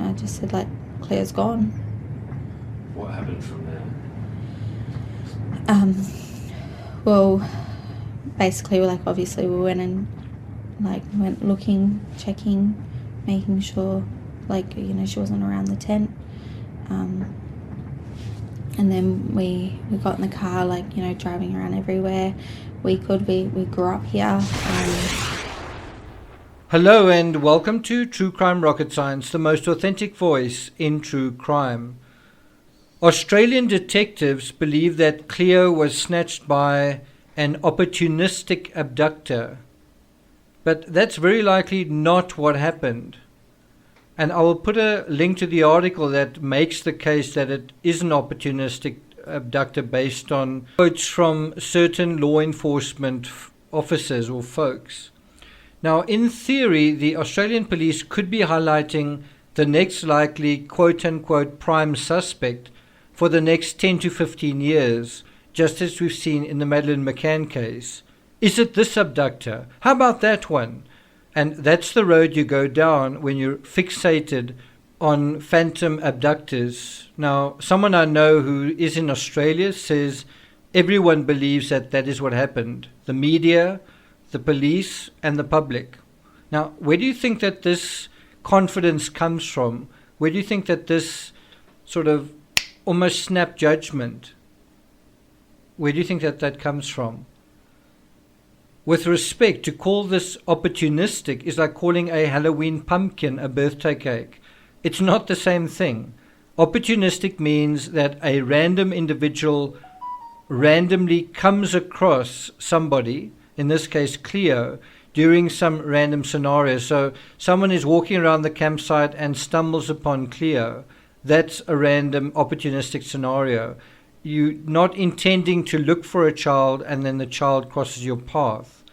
I just said, like, Cleo's gone. What happened from there? Well, basically, like, obviously we went and, like, went looking, checking, making sure, like, you know, she wasn't around the tent. And then we got in the car, like, you know, driving around everywhere we could. We grew up here. Hello and welcome to True Crime Rocket Science, the most authentic voice in true crime. Australian detectives believe that Cleo was snatched by an opportunistic abductor, but that's very likely not what happened. And I will put a link to the article that makes the case that it is an opportunistic abductor based on quotes from certain law enforcement officers or folks. Now, in theory, the Australian police could be highlighting the next likely quote-unquote prime suspect for the next 10 to 15 years, just as we've seen in the Madeleine McCann case. Is it this abductor? How about that one? And that's the road you go down when you're fixated on phantom abductors. Now, someone I know who is in Australia says everyone believes that that is what happened. The media, the police, and the public. Now, where do you think that this confidence comes from? Where do you think that this sort of almost snap judgment, where do you think that that comes from? With respect, to call this opportunistic is like calling a Halloween pumpkin a birthday cake. It's not the same thing. Opportunistic means that a random individual randomly comes across somebody, in this case Cleo, during some random scenario. So someone is walking around the campsite and stumbles upon Cleo. That's a random opportunistic scenario. You're not intending to look for a child and then the child crosses your path,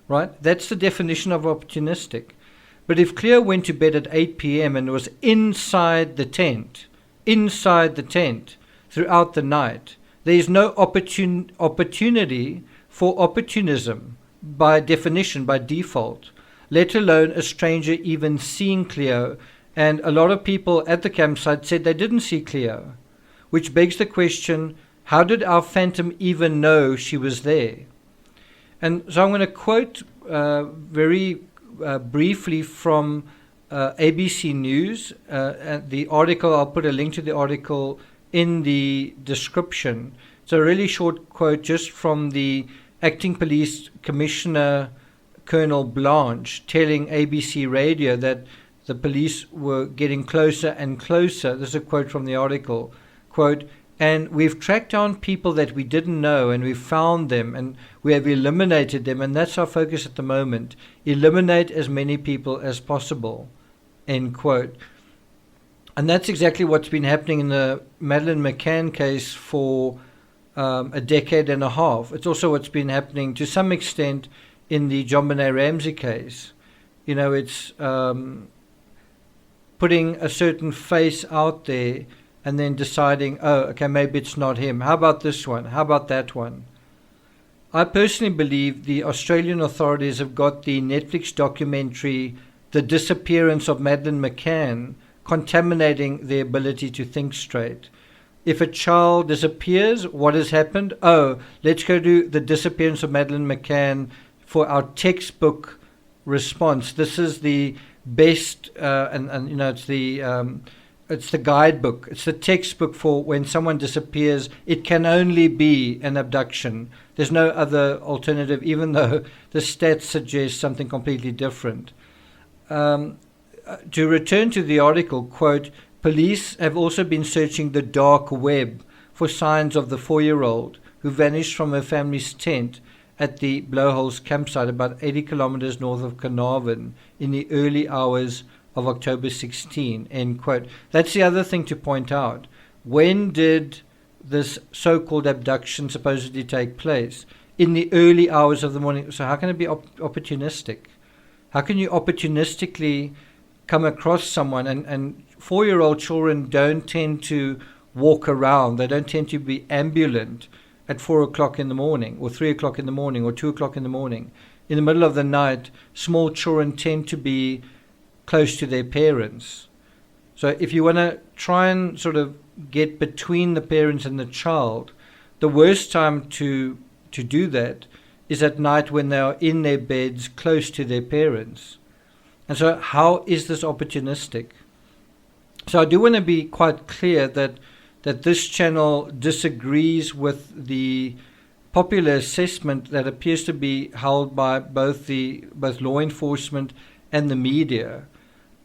right? That's the definition of opportunistic. But if Cleo went to bed at 8 p.m. and was inside the tent throughout the night, there is no opportunity for opportunism by definition, by default, let alone a stranger even seeing Cleo. And a lot of people at the campsite said they didn't see Cleo, which begs the question, how did our phantom even know she was there? And so I'm going to quote very briefly from ABC News. The article, I'll put a link to the article in the description. It's a really short quote just from the Acting Police Commissioner, Colonel Blanche, telling ABC Radio that the police were getting closer and closer. This is a quote from the article. Quote, and we've tracked down people that we didn't know and we've found them and we have eliminated them, and that's our focus at the moment. Eliminate as many people as possible. End quote. And that's exactly what's been happening in the Madeleine McCann case for a decade and a half. It's also what's been happening to some extent in the JonBenet Ramsey case. You know, it's putting a certain face out there and then deciding, oh, okay, maybe it's not him. How about this one? How about that one? I personally believe the Australian authorities have got the Netflix documentary The Disappearance of Madeleine McCann contaminating their ability to think straight. If a child disappears, what has happened? Oh, let's go to The Disappearance of Madeleine McCann for our textbook response. This is the best, and you know, it's the guidebook. It's the textbook for when someone disappears. It can only be an abduction. There's no other alternative, even though the stats suggest something completely different. To return to the article, quote, police have also been searching the dark web for signs of the 4-year-old who vanished from her family's tent at the Blowholes campsite about 80 kilometers north of Carnarvon in the early hours of October 16, end quote. That's the other thing to point out. When did this so-called abduction supposedly take place? In the early hours of the morning. So how can it be opportunistic? How can you opportunistically come across someone? And 4-year-old children don't tend to walk around. They don't tend to be ambulant at 4 o'clock in the morning or 3 o'clock in the morning or 2 o'clock in the morning. In the middle of the night, small children tend to be close to their parents. So if you want to try and sort of get between the parents and the child, the worst time to do that is at night when they are in their beds close to their parents. And so how is this opportunistic? So I do want to be quite clear that this channel disagrees with the popular assessment that appears to be held by both law enforcement and the media.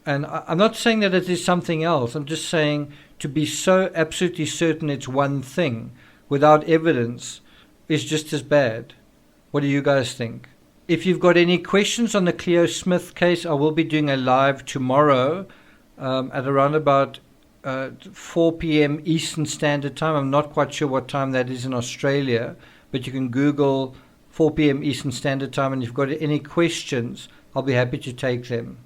And I'm not saying that it is something else. I'm just saying to be so absolutely certain it's one thing without evidence is just as bad. What do you guys think? If you've got any questions on the Cleo Smith case, I will be doing a live tomorrow at around about 4 p.m. Eastern Standard Time. I'm not quite sure what time that is in Australia, but you can Google 4 p.m. Eastern Standard Time, and if you've got any questions, I'll be happy to take them.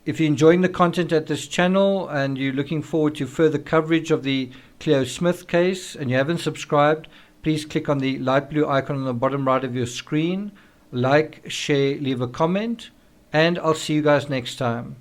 If you're enjoying the content at this channel and you're looking forward to further coverage of the Cleo Smith case and you haven't subscribed, please click on the light blue icon on the bottom right of your screen, like, share, leave a comment, and I'll see you guys next time.